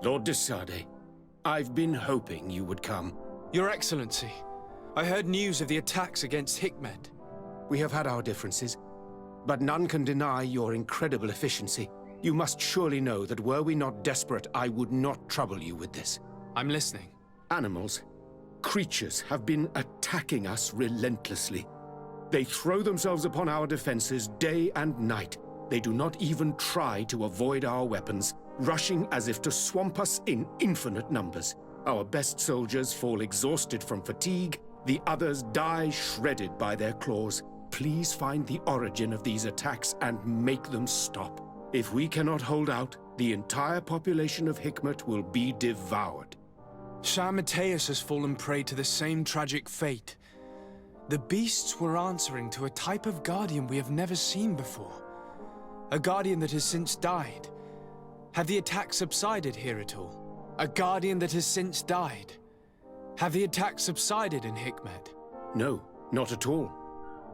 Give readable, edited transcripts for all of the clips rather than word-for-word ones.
Lord de Sade, I've been hoping you would come. Your Excellency, I heard news of the attacks against Hikmet. We have had our differences, but none can deny your incredible efficiency. You must surely know that were we not desperate, I would not trouble you with this. I'm listening. Animals, creatures have been attacking us relentlessly. They throw themselves upon our defenses day and night. They do not even try to avoid our weapons, rushing as if to swamp us in infinite numbers. Our best soldiers fall exhausted from fatigue, the others die shredded by their claws. Please find the origin of these attacks and make them stop. If we cannot hold out, the entire population of Hikmet will be devoured. Shah Mateus has fallen prey to the same tragic fate. The beasts were answering to a type of guardian we have never seen before. A guardian that has since died. Have the attacks subsided here at all? A guardian that has since died. Have the attacks subsided in Hikmet? No, not at all.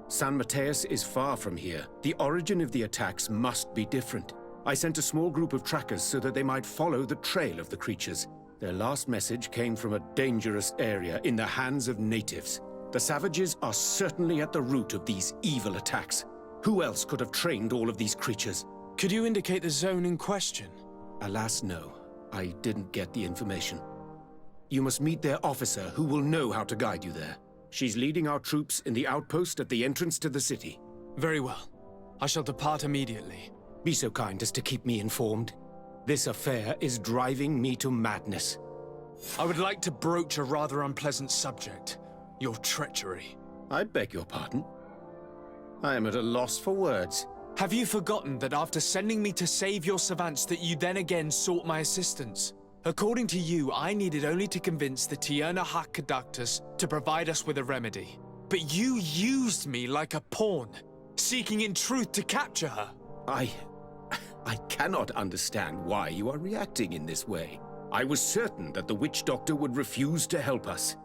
San Mateus is far from here. The origin of the attacks must be different. I sent a small group of trackers so that they might follow the trail of the creatures. Their last message came from a dangerous area in the hands of natives. The savages are certainly at the root of these evil attacks. Who else could have trained all of these creatures? Could you indicate the zone in question? Alas, no. I didn't get the information. You must meet their officer, who will know how to guide you there. She's leading our troops in the outpost at the entrance to the city. Very well. I shall depart immediately. Be so kind as to keep me informed. This affair is driving me to madness. I would like to broach a rather unpleasant subject. Your treachery. I beg your pardon? I am at a loss for words. Have you forgotten that after sending me to save your savants that you then again sought my assistance? According to you, I needed only to convince the Tierna Conductus to provide us with a remedy. But you used me like a pawn, seeking in truth to capture her. I cannot understand why you are reacting in this way. I was certain that the witch doctor would refuse to help us.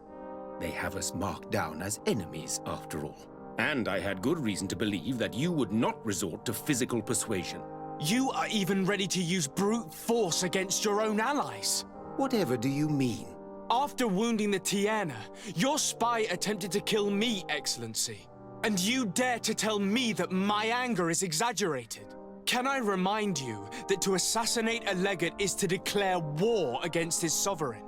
They have us marked down as enemies, after all. And I had good reason to believe that you would not resort to physical persuasion. You are even ready to use brute force against your own allies. Whatever do you mean? After wounding the Tierna, your spy attempted to kill me, Excellency. And you dare to tell me that my anger is exaggerated. Can I remind you that to assassinate a legate is to declare war against his sovereign?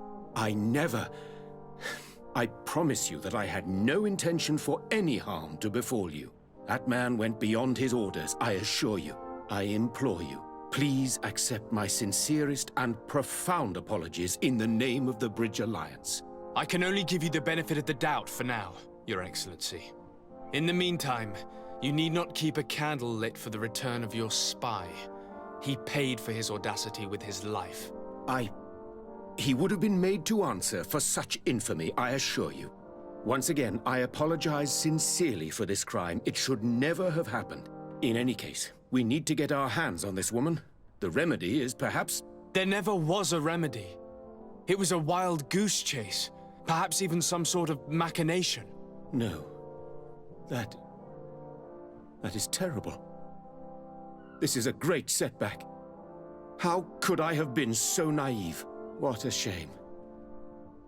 I promise you that I had no intention for any harm to befall you. That man went beyond his orders, I assure you. I implore you, please accept my sincerest and profound apologies in the name of the Bridge Alliance. I can only give you the benefit of the doubt for now, Your Excellency. In the meantime, you need not keep a candle lit for the return of your spy. He paid for his audacity with his life. He would have been made to answer for such infamy, I assure you. Once again, I apologize sincerely for this crime. It should never have happened. In any case, we need to get our hands on this woman. The remedy is perhaps... There never was a remedy. It was a wild goose chase. Perhaps even some sort of machination. No. That is terrible. This is a great setback. How could I have been so naive? What a shame.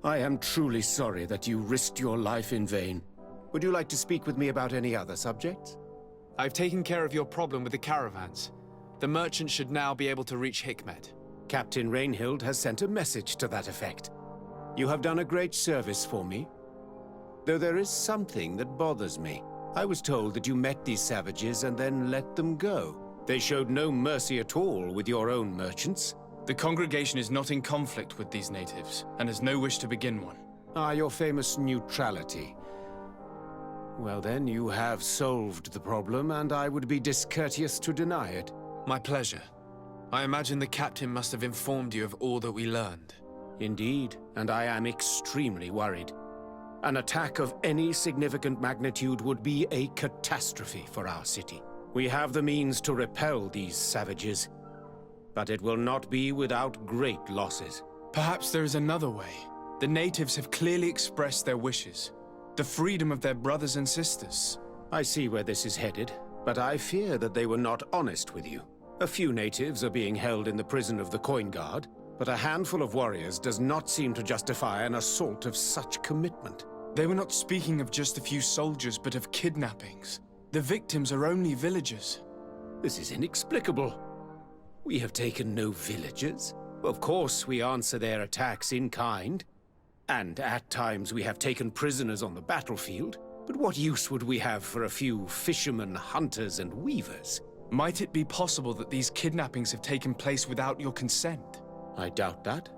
I am truly sorry that you risked your life in vain. Would you like to speak with me about any other subjects? I've taken care of your problem with the caravans. The merchants should now be able to reach Hikmet. Captain Rainhild has sent a message to that effect. You have done a great service for me. Though there is something that bothers me. I was told that you met these savages and then let them go. They showed no mercy at all with your own merchants. The congregation is not in conflict with these natives, and has no wish to begin one. Your famous neutrality. Well then, you have solved the problem, and I would be discourteous to deny it. My pleasure. I imagine the captain must have informed you of all that we learned. Indeed, and I am extremely worried. An attack of any significant magnitude would be a catastrophe for our city. We have the means to repel these savages, but it will not be without great losses. Perhaps there is another way. The natives have clearly expressed their wishes. The freedom of their brothers and sisters. I see where this is headed, but I fear that they were not honest with you. A few natives are being held in the prison of the Coin Guard. But a handful of warriors does not seem to justify an assault of such commitment. They were not speaking of just a few soldiers, but of kidnappings. The victims are only villagers. This is inexplicable. We have taken no villagers. Of course, we answer their attacks in kind. And at times we have taken prisoners on the battlefield. But what use would we have for a few fishermen, hunters, and weavers? Might it be possible that these kidnappings have taken place without your consent? I doubt that.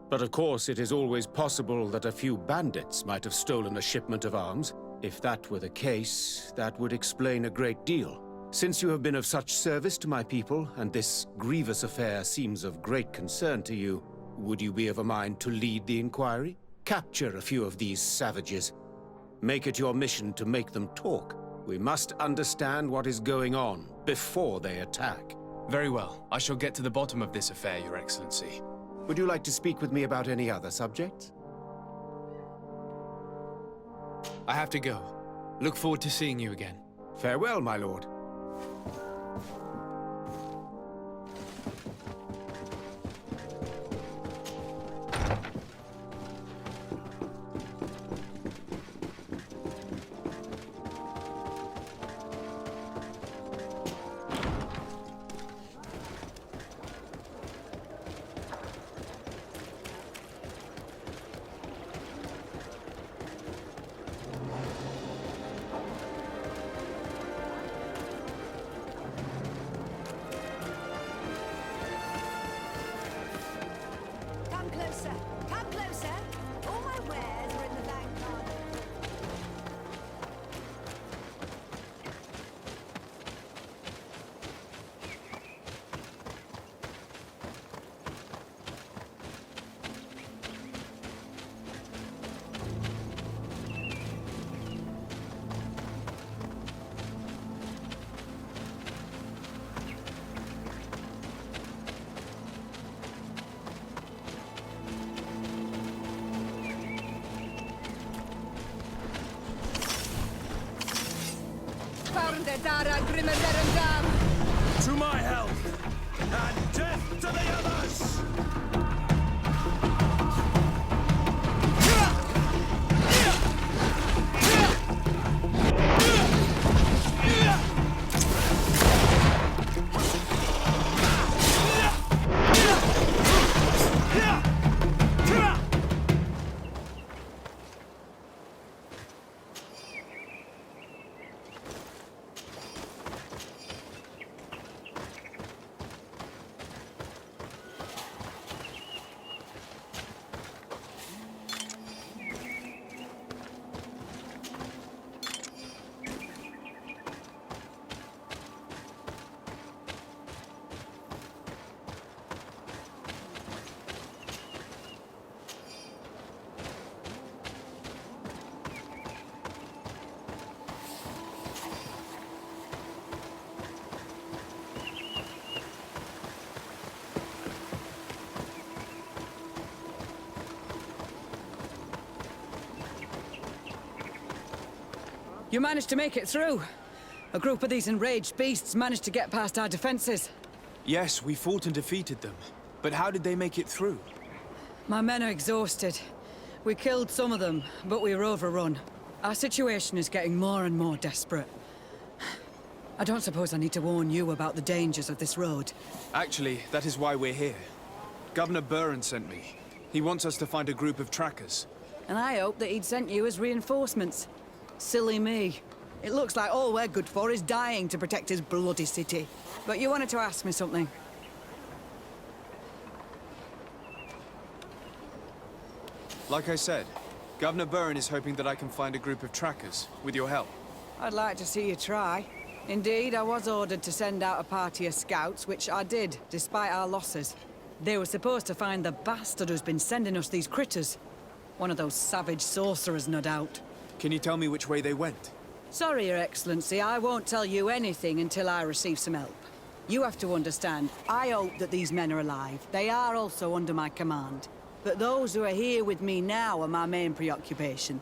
But of course, it is always possible that a few bandits might have stolen a shipment of arms. If that were the case, that would explain a great deal. Since you have been of such service to my people, and this grievous affair seems of great concern to you, would you be of a mind to lead the inquiry? Capture a few of these savages. Make it your mission to make them talk. We must understand what is going on before they attack. Very well. I shall get to the bottom of this affair, Your Excellency. Would you like to speak with me about any other subjects? I have to go. Look forward to seeing you again. Farewell, my lord. Come closer. All my wares are in the bank card. To my health, and death to the others! You managed to make it through. A group of these enraged beasts managed to get past our defenses. Yes, we fought and defeated them. But how did they make it through? My men are exhausted. We killed some of them, but we were overrun. Our situation is getting more and more desperate. I don't suppose I need to warn you about the dangers of this road. Actually, that is why we're here. Governor Burren sent me. He wants us to find a group of trackers. And I hope that he'd sent you as reinforcements. Silly me. It looks like all we're good for is dying to protect his bloody city. But you wanted to ask me something. Like I said, Governor Burren is hoping that I can find a group of trackers, with your help. I'd like to see you try. Indeed, I was ordered to send out a party of scouts, which I did, despite our losses. They were supposed to find the bastard who's been sending us these critters. One of those savage sorcerers, no doubt. Can you tell me which way they went? Sorry, Your Excellency, I won't tell you anything until I receive some help. You have to understand, I hope that these men are alive. They are also under my command. But those who are here with me now are my main preoccupation.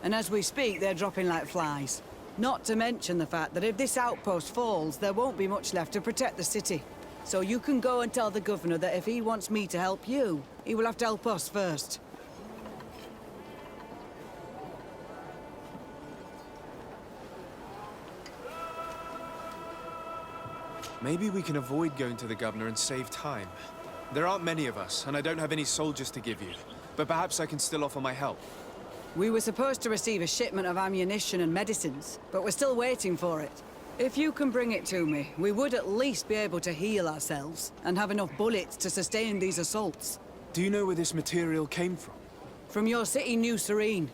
And as we speak, they're dropping like flies. Not to mention the fact that if this outpost falls, there won't be much left to protect the city. So you can go and tell the governor that if he wants me to help you, he will have to help us first. Maybe we can avoid going to the governor and save time. There aren't many of us, and I don't have any soldiers to give you. But perhaps I can still offer my help. We were supposed to receive a shipment of ammunition and medicines, but we're still waiting for it. If you can bring it to me, we would at least be able to heal ourselves and have enough bullets to sustain these assaults. Do you know where this material came from? From your city, New Serene.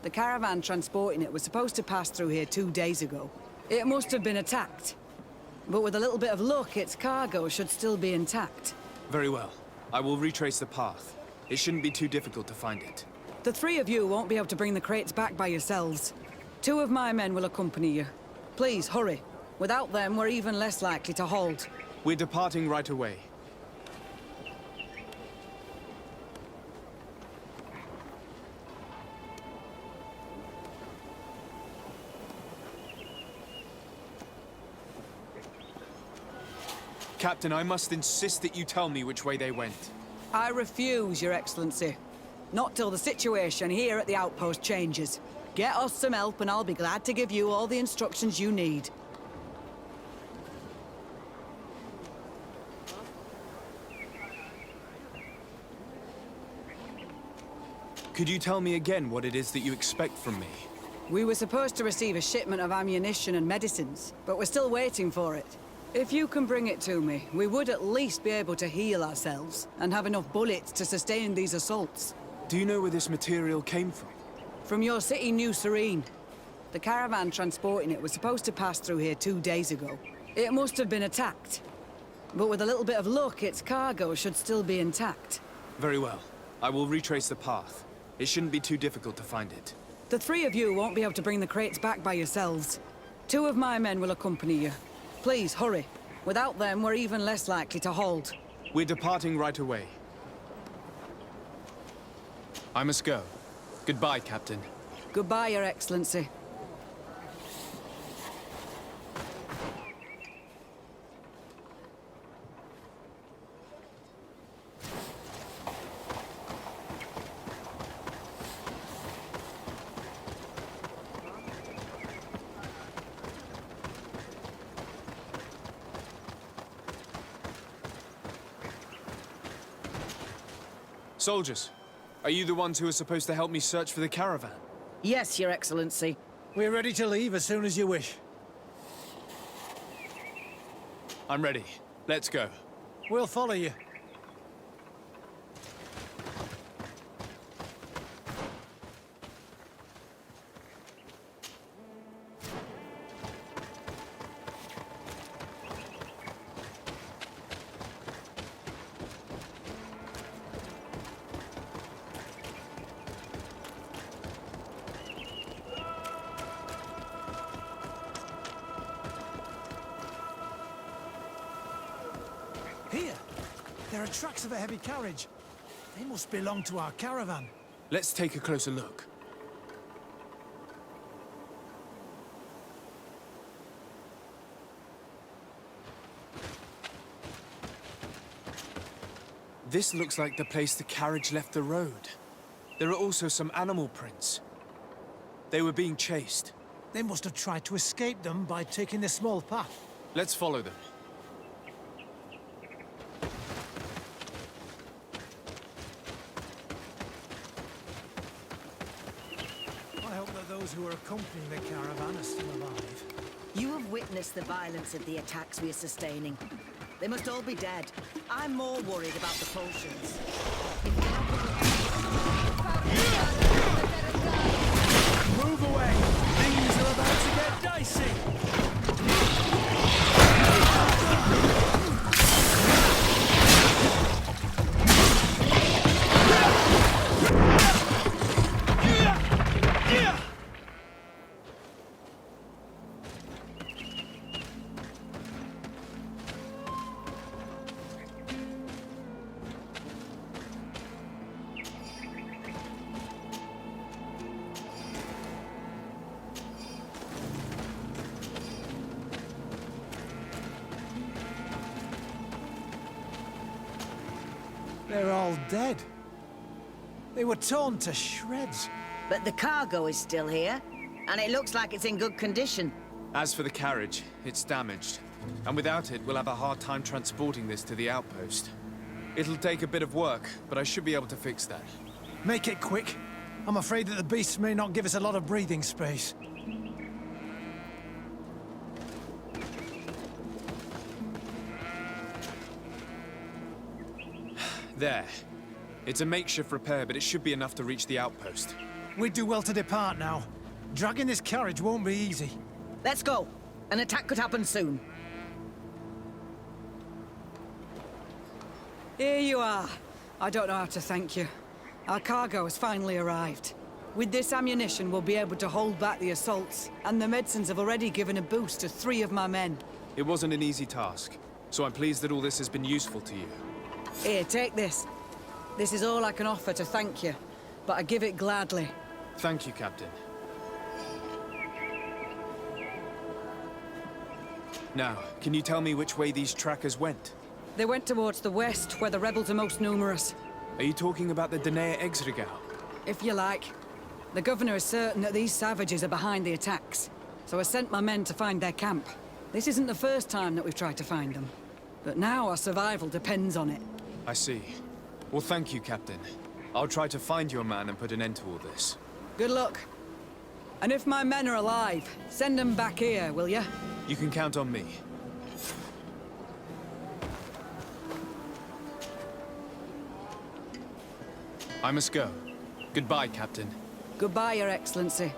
The caravan transporting it was supposed to pass through here 2 days ago. It must have been attacked. But with a little bit of luck, its cargo should still be intact. Very well. I will retrace the path. It shouldn't be too difficult to find it. The three of you won't be able to bring the crates back by yourselves. 2 of my men will accompany you. Please, hurry. Without them, we're even less likely to halt. We're departing right away. Captain, I must insist that you tell me which way they went. I refuse, Your Excellency. Not till the situation here at the outpost changes. Get us some help and I'll be glad to give you all the instructions you need. Could you tell me again what it is that you expect from me? We were supposed to receive a shipment of ammunition and medicines, but we're still waiting for it. If you can bring it to me, we would at least be able to heal ourselves and have enough bullets to sustain these assaults. Do you know where this material came from? From your city, New Serene. The caravan transporting it was supposed to pass through here 2 days ago. It must have been attacked. But with a little bit of luck, its cargo should still be intact. Very well. I will retrace the path. It shouldn't be too difficult to find it. The 3 of you won't be able to bring the crates back by yourselves. 2 of my men will accompany you. Please, hurry. Without them, we're even less likely to halt. We're departing right away. I must go. Goodbye, Captain. Goodbye, Your Excellency. Soldiers, are you the ones who are supposed to help me search for the caravan? Yes, Your Excellency. We're ready to leave as soon as you wish. I'm ready. Let's go. We'll follow you. Here! There are tracks of a heavy carriage. They must belong to our caravan. Let's take a closer look. This looks like the place the carriage left the road. There are also some animal prints. They were being chased. They must have tried to escape them by taking the small path. Let's follow them. I hope that those who are accompanying the caravan are still alive. You have witnessed the violence of the attacks we are sustaining. They must all be dead. I'm more worried about the potions. Move away! Things are about to get dicey! They're all dead. They were torn to shreds. But the cargo is still here, and it looks like it's in good condition. As for the carriage, it's damaged. And without it, we'll have a hard time transporting this to the outpost. It'll take a bit of work, but I should be able to fix that. Make it quick. I'm afraid that the beasts may not give us a lot of breathing space. There. It's a makeshift repair, but it should be enough to reach the outpost. We'd do well to depart now. Dragging this carriage won't be easy. Let's go. An attack could happen soon. Here you are. I don't know how to thank you. Our cargo has finally arrived. With this ammunition, we'll be able to hold back the assaults, and the medicines have already given a boost to 3 of my men. It wasn't an easy task, so I'm pleased that all this has been useful to you. Here, take this. This is all I can offer to thank you, but I give it gladly. Thank you, Captain. Now, can you tell me which way these trackers went? They went towards the west, where the rebels are most numerous. Are you talking about the Danae Exregal? If you like. The governor is certain that these savages are behind the attacks, so I sent my men to find their camp. This isn't the first time that we've tried to find them, but now our survival depends on it. I see. Well, thank you, Captain. I'll try to find your man and put an end to all this. Good luck. And if my men are alive, send them back here, will you? You can count on me. I must go. Goodbye, Captain. Goodbye, Your Excellency.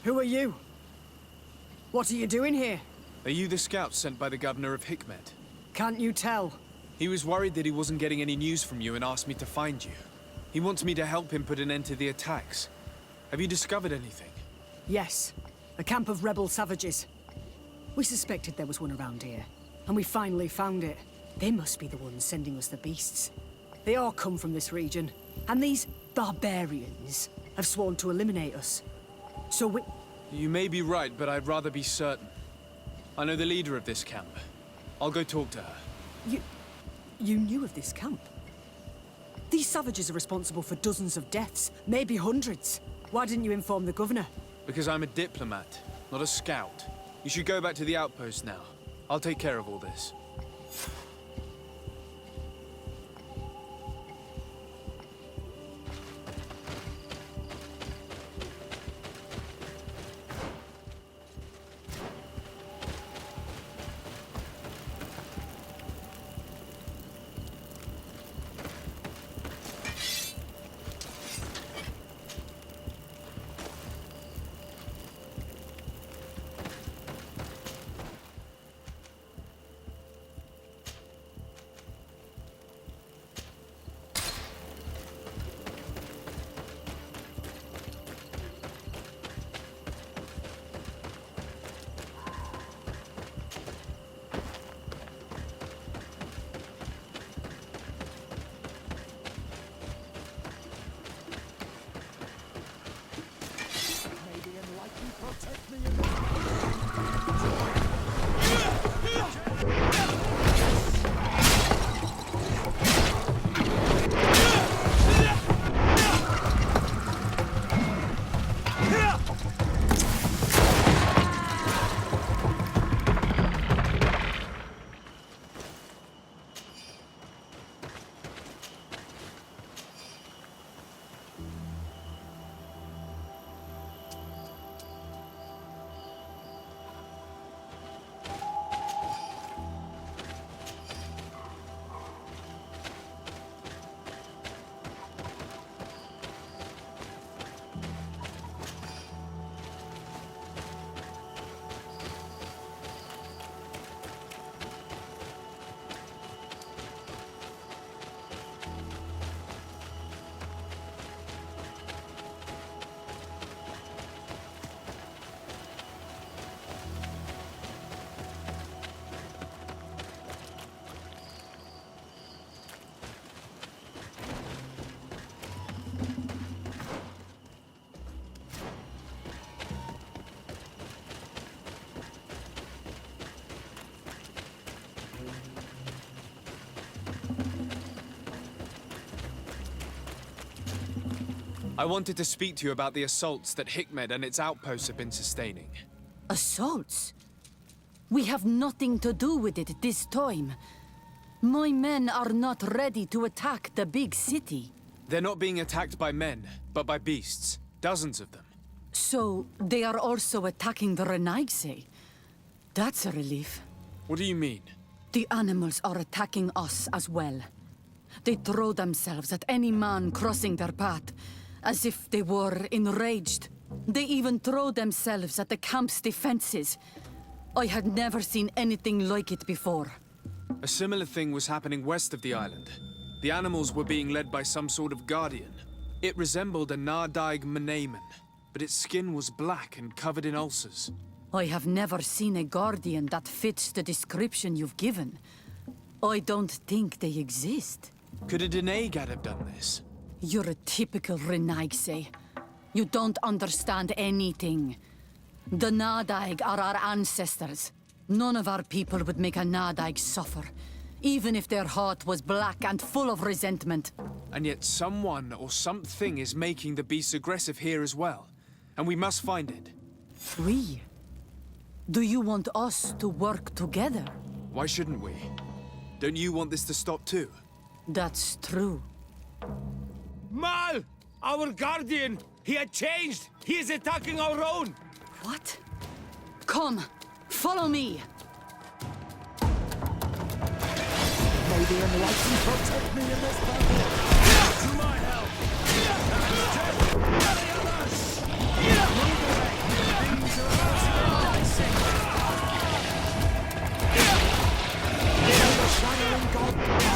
Who are you? What are you doing here? Are you the scout sent by the governor of Hikmet? Can't you tell? He was worried that he wasn't getting any news from you and asked me to find you. He wants me to help him put an end to the attacks. Have you discovered anything? Yes, a camp of rebel savages. We suspected there was one around here, and we finally found it. They must be the ones sending us the beasts. They all come from this region, and these barbarians have sworn to eliminate us. So we... You may be right, but I'd rather be certain. I know the leader of this camp. I'll go talk to her. You knew of this camp? These savages are responsible for dozens of deaths, maybe hundreds. Why didn't you inform the governor? Because I'm a diplomat, not a scout. You should go back to the outpost now. I'll take care of all this. I wanted to speak to you about the assaults that Hikmed and its outposts have been sustaining. Assaults? We have nothing to do with it this time. My men are not ready to attack the big city. They're not being attacked by men, but by beasts. Dozens of them. So, they are also attacking the Renaigse. That's a relief. What do you mean? The animals are attacking us as well. They throw themselves at any man crossing their path, as if they were enraged. They even throw themselves at the camp's defenses. I had never seen anything like it before. A similar thing was happening west of the island. The animals were being led by some sort of guardian. It resembled a Nardaig Mnemen, but its skin was black and covered in ulcers. I have never seen a guardian that fits the description you've given. I don't think they exist. Could a Denaigad have done this? You're a typical Renaigse. You don't understand anything. The Nardaig are our ancestors. None of our people would make a Nardaig suffer, even if their heart was black and full of resentment. And yet someone or something is making the beasts aggressive here as well. And we must find it. We? Do you want us to work together? Why shouldn't we? Don't you want this to stop too? That's true. Mal! Our guardian! He had changed! He is attacking our own! What? Come, follow me! May the enlightened protect me in this battle! To my help! The shadowing god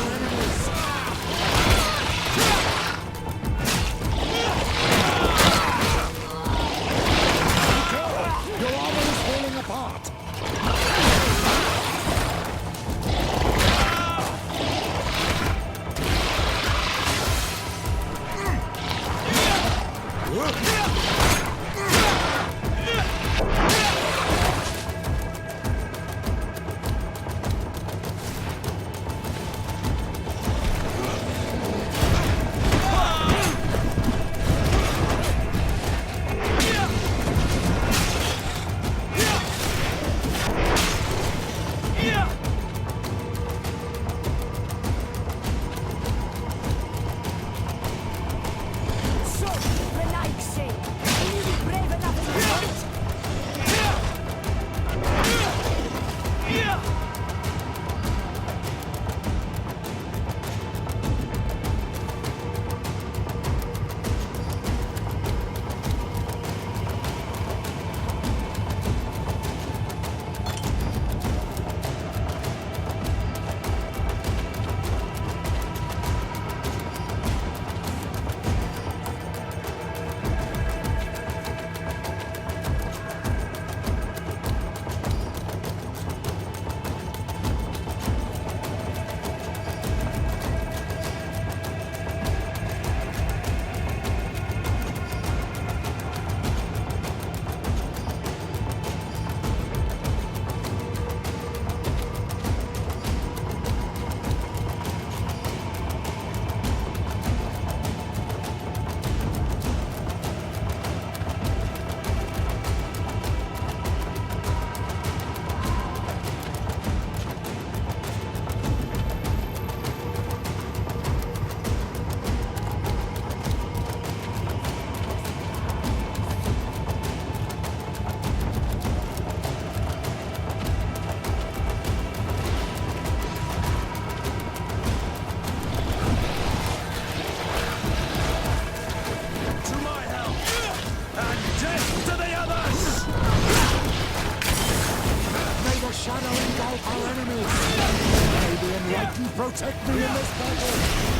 Protect me in this battle!